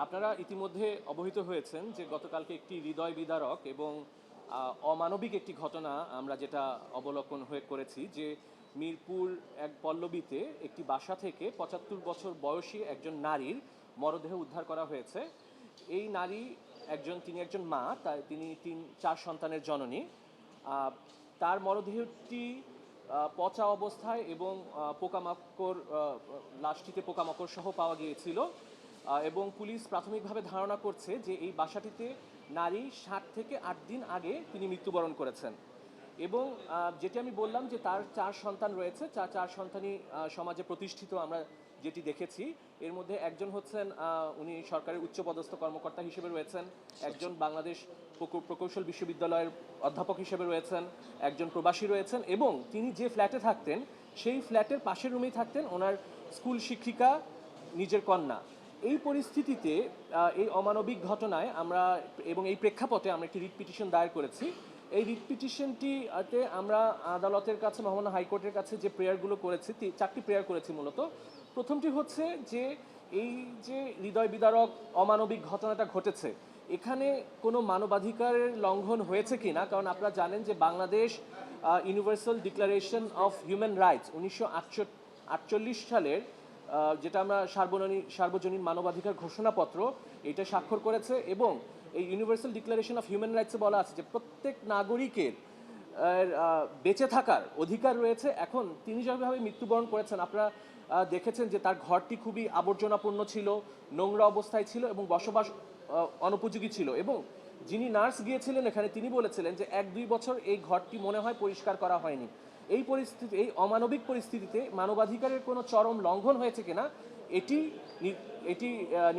আপনারা ইতিমধ্যে অবহিত হয়েছেন যে গতকালকে একটি হৃদয় বিদারক এবং অমানবিক একটি ঘটনা আমরা যেটা অবলোকন হয়ে করেছি যে মিরপুর এক পল্লবীতে একটি বাসা থেকে ৭৫ বছর বয়সী একজন নারীর মরদেহ উদ্ধার করা হয়েছে। এই নারী তিনি একজন মা, তিনি ৩-৪ সন্তানের জননী। তার মরদেহটি পচা অবস্থায় এবং পোকামাকড় লাশটিতে পোকামাকড় সহ পাওয়া গিয়েছিল এবং পুলিশ প্রাথমিকভাবে ধারণা করছে যে এই বাসাটিতে নারী ৭ থেকে ৮ দিন আগে তিনি মৃত্যুবরণ করেছেন। এবং যেটি আমি বললাম যে তার ৪ সন্তান রয়েছে, চার সন্তানই সমাজে প্রতিষ্ঠিত আমরা যেটি দেখেছি। এর মধ্যে একজন হচ্ছেন উনি সরকারের উচ্চপদস্থ কর্মকর্তা হিসেবে রয়েছেন, একজন বাংলাদেশ প্রকৌশল বিশ্ববিদ্যালয়ের অধ্যাপক হিসেবে রয়েছেন, একজন প্রবাসী রয়েছেন এবং তিনি যে ফ্ল্যাটে থাকতেন সেই ফ্ল্যাটের পাশের রুমেই থাকতেন ওনার স্কুল শিক্ষিকা নিজের কন্যা। এই পরিস্থিতিতে এই অমানবিক ঘটনায় আমরা এবং এই প্রেক্ষাপটে আমরা একটি রিট পিটিশন দায়ের করেছি। এই রিট পিটিশনটিতে আমরা আদালতের কাছে, মহামান্য হাইকোর্টের কাছে যে প্রেয়ারগুলো করেছি, 4টি প্রেয়ার করেছি মূলত। প্রথমটি হচ্ছে যে এই যে হৃদয় বিদারক অমানবিক ঘটনাটা ঘটেছে, এখানে কোনো মানবাধিকারের লঙ্ঘন হয়েছে কি না, কারণ আপনারা জানেন যে Bangladesh universal declaration of human rights 1948 সালের যেটা আমরা সার্বজনীন মানবাধিকার ঘোষণাপত্র, এটা স্বাক্ষর করেছে এবং এই ইউনিভার্সাল ডিক্লারেশন অফ হিউম্যান রাইটসে বলা আছে যে প্রত্যেক নাগরিকের বেঁচে থাকার অধিকার রয়েছে। এখন তিনি যেভাবে মৃত্যুবরণ করেছেন আপনারা দেখেছেন যে তার ঘরটি খুবই আবর্জনাপূর্ণ ছিল, নোংরা অবস্থায় ছিল এবং বসবাস অনুপযোগী ছিল। এবং যিনি নার্স গিয়েছিলেন এখানে তিনি বলেছিলেন যে 1-2 বছর এই ঘরটি মনে হয় পরিষ্কার করা হয়নি। এই পরিস্থিতি, এই অমানবিক পরিস্থিতিতে মানবাধিকারের কোনো চরম লঙ্ঘন হয়েছে কিনা এটি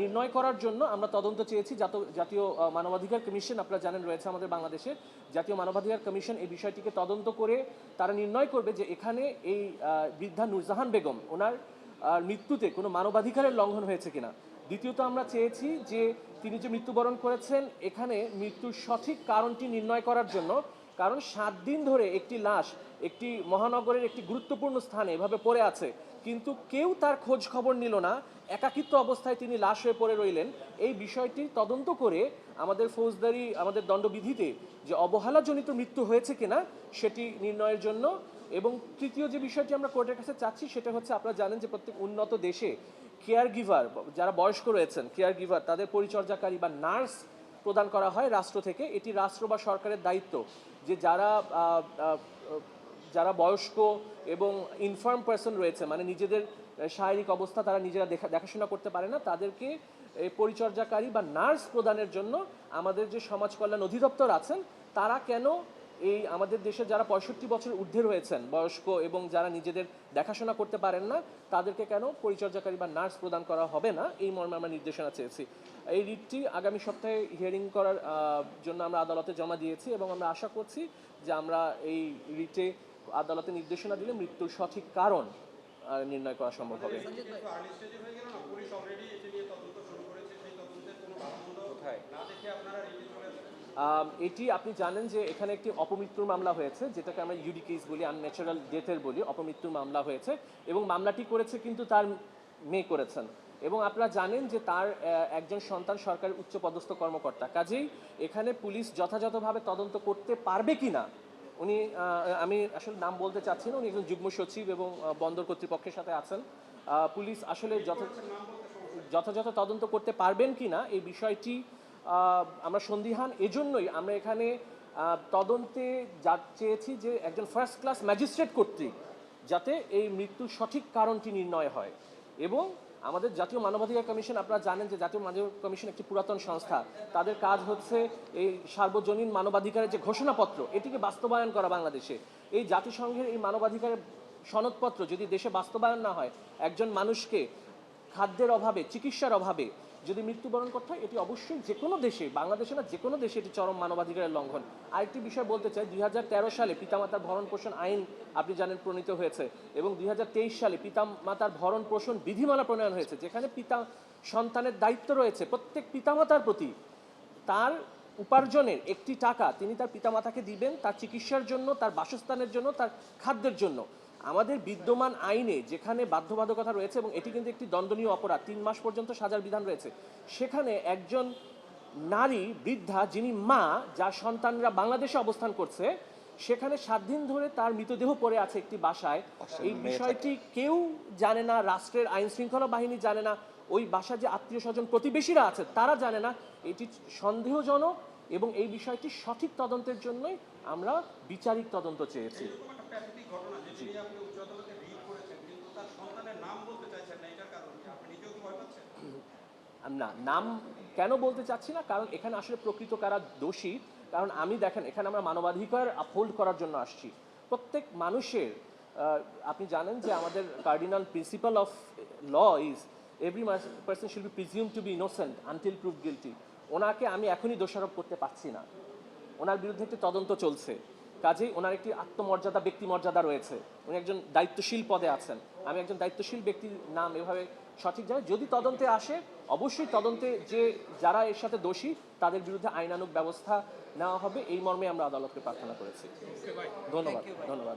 নির্ণয় করার জন্য আমরা তদন্ত চেয়েছি। জাতীয় মানবাধিকার কমিশন আপনারা জানেন রয়েছে আমাদের বাংলাদেশে। জাতীয় মানবাধিকার কমিশন এই বিষয়টিকে তদন্ত করে তারা নির্ণয় করবে যে এখানে এই বৃদ্ধা নূরজাহান বেগম ওনার মৃত্যুতে কোনো মানবাধিকারের লঙ্ঘন হয়েছে কিনা। দ্বিতীয়ত আমরা চেয়েছি যে তিনি যে মৃত্যুবরণ করেছেন এখানে মৃত্যুর সঠিক কারণটি নির্ণয় করার জন্য, কারণ 7 দিন ধরে একটি লাশ একটি মহানগরের একটি গুরুত্বপূর্ণ স্থানে এভাবে পড়ে আছে, কিন্তু কেউ তার খোঁজ খবর নিল না, একাকিত্ব অবস্থায় তিনি লাশ হয়ে পড়ে রইলেন। এই বিষয়টি তদন্ত করে আমাদের দণ্ডবিধিতে যে অবহেলাজনিত মৃত্যু হয়েছে কিনা সেটি নির্ণয়ের জন্য। এবং তৃতীয় যে বিষয়টি আমরা কোর্টের কাছে চাচ্ছি সেটা হচ্ছে, আপনারা জানেন যে প্রত্যেক উন্নত দেশে কেয়ার গিভার, যারা বয়স্ক রয়েছেন কেয়ার গিভার, তাদের পরিচর্যাকারী বা নার্স প্রদান করা হয় রাষ্ট্র থেকে। এটি রাষ্ট্র বা সরকারের দায়িত্ব যে যারা বয়স্ক এবং ইনফার্ম পার্সন রয়েছে, মানে নিজেদের শারীরিক অবস্থা তারা নিজেরা দেখাশোনা করতে পারে না, তাদেরকে পরিচর্যাকারী বা নার্স প্রদানের জন্য আমাদের যে সমাজ কল্যাণ অধিদপ্তর আছেন তারা কেন এই আমাদের দেশে যারা 65 বছর ঊর্ধ্বে রয়েছেন বয়স্ক এবং যারা নিজেদের দেখাশোনা করতে পারেন না তাদেরকে কেন পরিচর্যাকারী বা নার্স প্রদান করা হবে না, এই মর্মে আমরা নির্দেশনা চেয়েছি। এই রিটটি আগামী সপ্তাহে হিয়ারিং করার জন্য আমরা আদালতে জমা দিয়েছি এবং আমরা আশা করছি যে আমরা এই রিটে আদালতে নির্দেশনা দিলে মৃত্যুর সঠিক কারণ নির্ণয় করা সম্ভব হবে। এটি আপনি জানেন যে এখানে একটি অপমৃত্যুর মামলা হয়েছে, যেটাকে আমরা ইউডি কেস বলি, আনন্যাচারাল ডেথের বলি, অপমৃত্যুর মামলা হয়েছে এবং মামলাটি করেছে কিন্তু তার মেয়ে করেছেন এবং আপনারা জানেন যে তার একজন সন্তান সরকারের উচ্চপদস্থ কর্মকর্তা। কাজেই এখানে পুলিশ যথাযথভাবে তদন্ত করতে পারবে কিনা, উনি আমি আসলে নাম বলতে চাচ্ছি না, উনি একজন যুগ্ম সচিব এবং বন্দর কর্তৃপক্ষের সাথে আছেন। পুলিশ আসলে যথাযথ তদন্ত করতে পারবেন কিনা এই বিষয়টি আমরা সন্দিহান। এজন্যই আমরা এখানে তদন্তে চেয়েছি যে একজন ফার্স্ট ক্লাস ম্যাজিস্ট্রেট কর্তৃক যাতে এই মৃত্যুর সঠিক কারণটি নির্ণয় হয়। এবং আমাদের জাতীয় মানবাধিকার কমিশন, আপনারা জানেন যে জাতীয় মানবাধিকার কমিশন একটি পুরাতন সংস্থা, তাদের কাজ হচ্ছে এই সার্বজনীন মানবাধিকারের যে ঘোষণাপত্র এটিকে বাস্তবায়ন করা। বাংলাদেশে এই জাতিসংঘের এই মানবাধিকারের সনদপত্র যদি দেশে বাস্তবায়ন না হয়, একজন মানুষকে খাদ্যের অভাবে, চিকিৎসার অভাবে যদি মৃত্যুবরণ করতে হয়, এটি অবশ্যই যে কোনো দেশে, বাংলাদেশে না যে কোনো দেশে এটি চরম মানবাধিকারের লঙ্ঘন। আরেকটি বিষয় বলতে চাই, 2013 সালে পিতামাতার ভরণ পোষণ আইন আপনি জানেন প্রণীত হয়েছে এবং 2023 সালে পিতামাতার ভরণ পোষণ বিধিমালা প্রণয়ন হয়েছে, যেখানে সন্তানের দায়িত্ব রয়েছে প্রত্যেক পিতামাতার প্রতি, তার উপার্জনের একটি টাকা তিনি তার পিতামাতাকে দিবেন তার চিকিৎসার জন্য, তার বাসস্থানের জন্য, তার খাদ্যের জন্য। আমাদের বিদ্যমান আইনে যেখানে বাধ্যবাধকতা রয়েছে, এবং এটি কিন্তু একটি দণ্ডনীয় অপরাধ, 3 মাস পর্যন্ত সাজার বিধান রয়েছে, সেখানে একজন নারী বৃদ্ধা যিনি মা, যার সন্তানরা বাংলাদেশে অবস্থান করছে, সেখানে 7 দিন ধরে তার মৃতদেহ পড়ে আছে একটি বাসায়, এই বিষয়টি কেউ জানে না, রাষ্ট্রের আইন শৃঙ্খলা বাহিনী জানে না, ওই বাসায় যে আত্মীয় স্বজন প্রতিবেশীরা আছে তারা জানে না। এটি সন্দেহজনক এবং এই বিষয়টি সঠিক তদন্তের জন্যই আমরা বিচারিক তদন্ত চেয়েছি। না, নাম কেন বলতে চাচ্ছি না, কারণ এখানে আসলে প্রকৃত কারা দোষী, কারণ আমি দেখেন এখানে আমরা মানবাধিকার আপহোল্ড করার জন্য আসছি। প্রত্যেক মানুষের আপনি জানেন যে আমাদের cardinal principle of law is every person should be presume to be innocent until prove guilty. ওনাকে আমি এখনই দোষারোপ করতে পারছি না, ওনার বিরুদ্ধে একটি তদন্ত চলছে, কাজেই ওনার একটি আত্মমর্যাদা, ব্যক্তিমর্যাদা রয়েছে, উনি একজন দায়িত্বশীল পদে আছেন, আমি একজন দায়িত্বশীল ব্যক্তির নাম এভাবে সঠিক জানি। যদি তদন্তে আসে অবশ্যই তদন্তে যে যারা এর সাথে দোষী তাদের বিরুদ্ধে আইনানুগ ব্যবস্থা নেওয়া হবে, এই মর্মে আমরা আদালতকে প্রার্থনা করেছি। ধন্যবাদ।